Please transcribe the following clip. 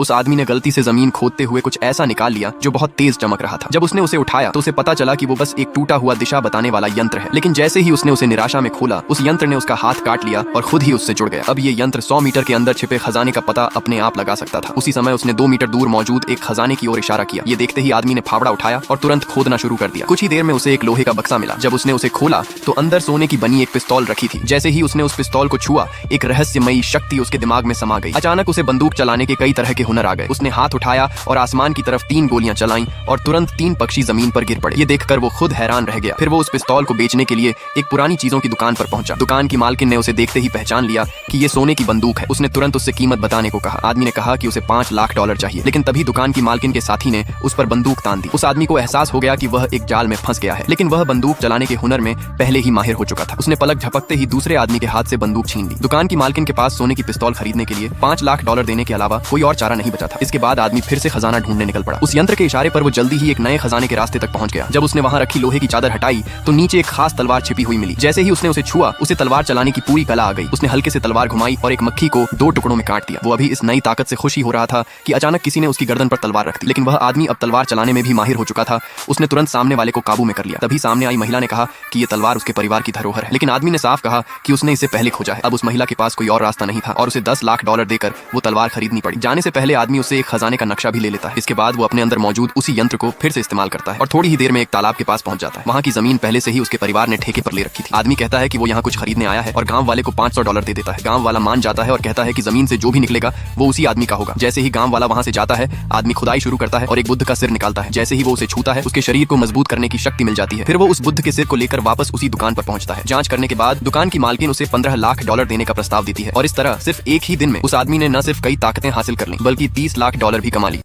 उस आदमी ने गलती से जमीन खोदते हुए कुछ ऐसा निकाल लिया जो बहुत तेज चमक रहा था। जब उसने उसे उठाया तो उसे पता चला कि वो बस एक टूटा हुआ दिशा बताने वाला यंत्र है। लेकिन जैसे ही उसने उसे निराशा में खोला, उस यंत्र ने उसका हाथ काट लिया और खुद ही उससे जुड़ गया। अब ये यंत्र 100 मीटर के अंदर छिपे खजाने का पता अपने आप लगा सकता था। उसी समय उसने 2 मीटर दूर मौजूद एक खजाने की ओर इशारा किया। ये देखते ही आदमी ने फावड़ा उठाया और तुरंत खोदना शुरू कर दिया। कुछ ही देर में उसे एक लोहे का बक्सा मिला। जब उसने उसे खोला तो अंदर सोने की बनी एक पिस्तौल रखी थी। जैसे ही उसने उस पिस्तौल को छुआ, एक रहस्यमयी शक्ति उसके दिमाग में समा गई। अचानक उसे बंदूक चलाने के कई तरह के हुनर आ गए। उसने हाथ उठाया और आसमान की तरफ 3 गोलियां चलाईं और तुरंत 3 पक्षी जमीन पर गिर पड़े। ये देखकर वो खुद हैरान रह गया। फिर वो उस पिस्तौल को बेचने के लिए एक पुरानी चीजों की दुकान पर पहुंचा। दुकान की मालकिन ने उसे देखते ही पहचान लिया कि ये सोने की बंदूक है। उसने तुरंत उससे कीमत बताने को कहा। आदमी ने कहा कि उसे $5 लाख चाहिए, लेकिन तभी दुकान की मालकिन के साथी ने उस पर बंदूक तान दी। उस आदमी को एहसास हो गया कि वह एक जाल में फंस गया है, लेकिन वह बंदूक चलाने के हुनर में पहले ही माहिर हो चुका था। उसने पलक झपकते ही दूसरे आदमी के हाथ से बंदूक छीन ली। दुकान की मालकिन के पास सोने की पिस्तौल खरीदने के लिए $5 लाख देने के अलावा कोई और चारा नहीं बचा था। इसके बाद आदमी फिर से खजाना ढूंढने निकल पड़ा। उस यंत्र के इशारे पर वो जल्दी ही एक नए खजाने के रास्ते तक पहुंच गया। जब उसने वहां रखी लोहे की चादर हटाई तो नीचे एक खास तलवार छिपी हुई मिली। जैसे ही उसने उसे छुआ, उसे तलवार चलाने की पूरी कला आ गई। उसने हल्के से तलवार घुमाई और एक मक्खी को 2 टुकड़ों में काट दिया। वो अभी इस नई ताकत से खुशी हो रहा था कि अचानक किसी ने उसकी गर्दन पर तलवार रख दी। लेकिन वह आदमी अब तलवार चलाने में भी माहिर हो चुका था। उसने तुरंत सामने वाले को काबू में कर लिया। तभी सामने आई महिला ने कहा कि ये तलवार उसके परिवार की धरोहर है। लेकिन आदमी ने साफ कहा कि उसने इसे पहले खोजा है। अब उस महिला के पास कोई और रास्ता नहीं था और उसे $10 लाख देकर वो तलवार खरीदनी पड़ी। जाने से पहले आदमी उससे एक खजाने का नक्शा भी ले लेता है। इसके बाद वो अपने अंदर मौजूद उसी यंत्र को फिर से इस्तेमाल करता है और थोड़ी ही देर में एक तालाब के पास पहुंच जाता है। वहां की जमीन पहले से ही उसके परिवार ने ठेके पर ले रखी थी। आदमी कहता है कि वो यहाँ कुछ खरीदने आया है और गांव वाले को $500 दे देता है। गांव वाला मान जाता है और कहता है कि जमीन से जो भी निकलेगा वो उसी आदमी का होगा। जैसे ही गांव वाला वहां से जाता है, आदमी खुदाई शुरू करता है और एक बुद्ध का सिर निकालता है। जैसे ही वो उसे छूता है, उसके शरीर को मजबूत करने की शक्ति मिल जाती है। फिर वो उस बुद्ध के सिर को लेकर वापस उसी दुकान पर पहुंचता है। जांच करने के बाद दुकान की मालकिन उसे $15 लाख देने का प्रस्ताव देती है और इस तरह सिर्फ एक ही दिन में उस आदमी ने न सिर्फ कई ताकतें हासिल कर ली, बल्कि $30 लाख भी कमा ली।